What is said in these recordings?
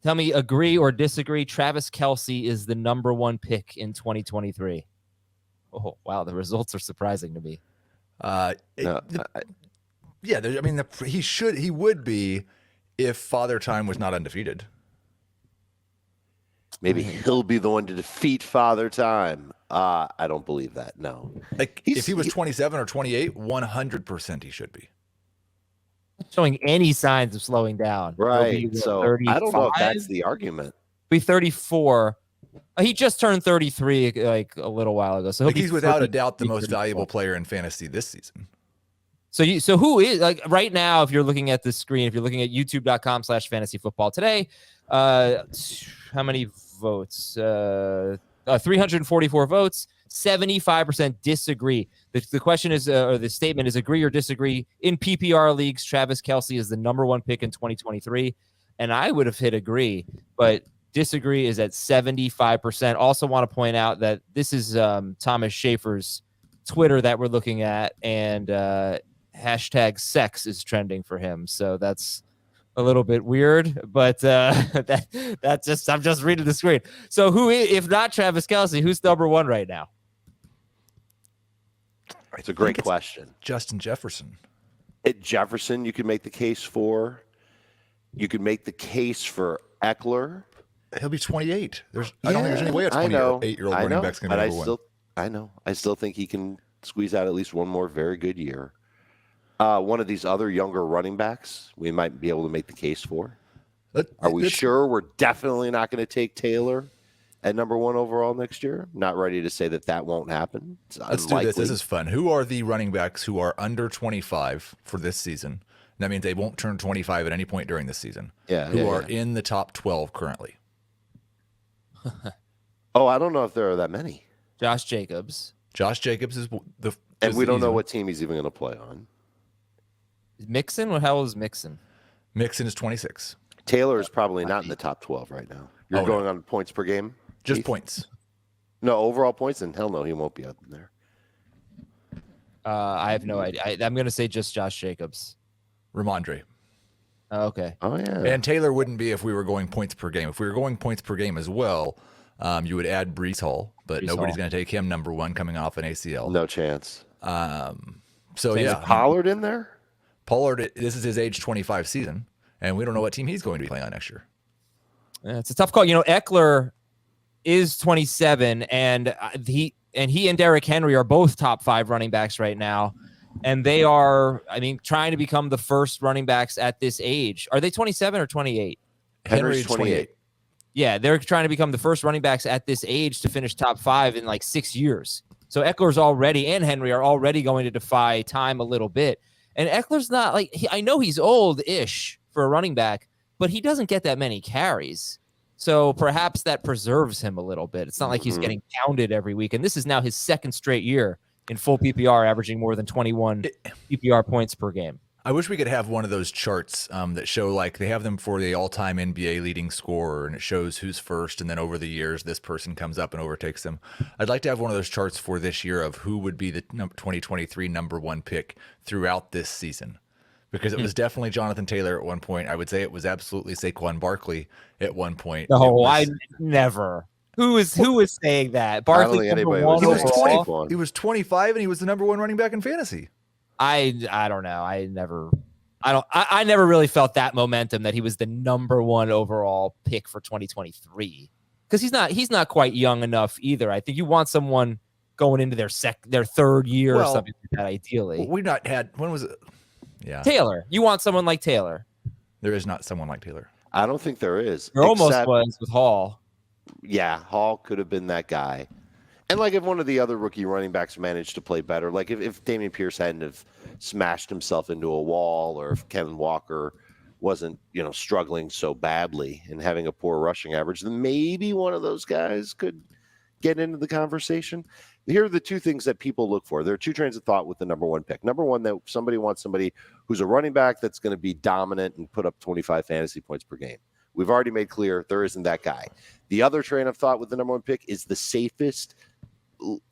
Tell me, agree or disagree, Travis Kelce is the number one pick in 2023. Oh, wow. The results are surprising to me. He would be if Father Time was not undefeated. Maybe he'll be the one to defeat Father Time. I don't believe that. No. Like if he was 27 or 28, 100% he should be. Showing any signs of slowing down. Right. So 35? I don't know if that's the argument. Be 34. He just turned 33 like a little while ago. So he's without a doubt the most valuable player in fantasy this season. So who is, like, right now, if you're looking at this screen, if you're looking at youtube.com/fantasyfootball today, how many votes? 344 votes, 75% disagree. The question is, or the statement is, agree or disagree. In PPR leagues, Travis Kelce is the number one pick in 2023. And I would have hit agree, but disagree is at 75%. Also want to point out that this is Thomas Schaefer's Twitter that we're looking at, and hashtag sex is trending for him. So that's a little bit weird, but that's just, I'm just reading the screen. So who, if not Travis Kelce, who's number one right now? It's a great question. Justin Jefferson. Jefferson, you could make the case for. You could make the case for Eckler. He'll be 28. I don't think there's any way a 28-year-old running back's going to be number one. I know. I still think he can squeeze out at least one more very good year. One of these other younger running backs, we might be able to make the case for. Are we sure we're definitely not going to take Taylor at number one overall next year? Not ready to say that won't happen. Let's do this. This is fun. Who are the running backs who are under 25 for this season? That means they won't turn 25 at any point during this season. Who are in the top 12 currently? I don't know if there are that many. Josh Jacobs. Josh Jacobs is the. And we don't know what team he's even going to play on. Mixon? How old is Mixon? Mixon is 26. Taylor is probably not in the top 12 right now. You're going on points per game? Just points. No, overall points? And hell no, he won't be up in there. I have no idea. I'm going to say just Josh Jacobs. Ramondre. Okay. Oh, yeah. And Taylor wouldn't be if we were going points per game. If we were going points per game as well, you would add Breece Hall, but nobody's going to take him number one coming off an ACL. No chance. Is Pollard in there? Pollard, this is his age 25 season, and we don't know what team he's going to be playing on next year. Yeah, it's a tough call. Eckler is 27, and he and Derrick Henry are both top 5 running backs right now. And they are, trying to become the first running backs at this age. Are they 27 or 28? Henry's 28. Yeah, they're trying to become the first running backs at this age to finish top 5 in like 6 years. So Eckler's already, and Henry are already going to defy time a little bit. And Eckler's not I know he's old-ish for a running back, but he doesn't get that many carries. So perhaps that preserves him a little bit. It's not like he's getting pounded every week. And this is now his second straight year in full PPR, averaging more than 21 PPR points per game. I wish we could have one of those charts that show, like, they have them for the all-time NBA leading scorer, and it shows who's first, and then over the years, this person comes up and overtakes them. I'd like to have one of those charts for this year of who would be the 2023 number one pick throughout this season. Because it was definitely Jonathan Taylor at one point. I would say it was absolutely Saquon Barkley at one point. No, I never. Who was saying that? Barkley number one overall? He was 25 and he was the number one running back in fantasy. I don't know. I never really felt that momentum that he was the number one overall pick for 2023. Because he's not quite young enough either. I think you want someone going into their third year or something like that, ideally. We've not had, when was it? Yeah. Taylor. You want someone like Taylor. There is not someone like Taylor. I don't think there is. There almost was with Hall. Yeah, Hall could have been that guy. And like if one of the other rookie running backs managed to play better, like if Dameon Pierce hadn't have smashed himself into a wall, or if Kevin Walker wasn't, struggling so badly and having a poor rushing average, then maybe one of those guys could get into the conversation. Here are the two things that people look for. There are two trains of thought with the number one pick. Number one, that somebody wants somebody who's a running back that's going to be dominant and put up 25 fantasy points per game. We've already made clear there isn't that guy. The other train of thought with the number one pick is the safest,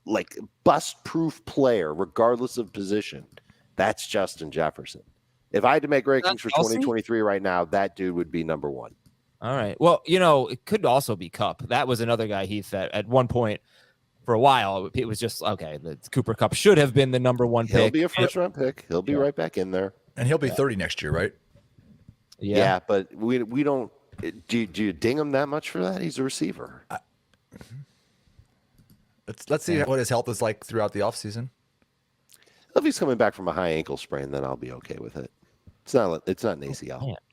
like, bust-proof player, regardless of position. That's Justin Jefferson. If I had to make rankings for 2023 right now, that dude would be number one. All right. Well, it could also be Cup. That was another guy, Heath, that at one point for a while, it was just, okay, the Cooper Cup should have been the number one pick. He'll be a first-round pick. He'll be right back in there. And he'll be 30 next year, right? Yeah, but we don't. Do you ding him that much for that? He's a receiver. Let's see what his health is like throughout the offseason. If he's coming back from a high ankle sprain, then I'll be okay with it. It's not an ACL. Man.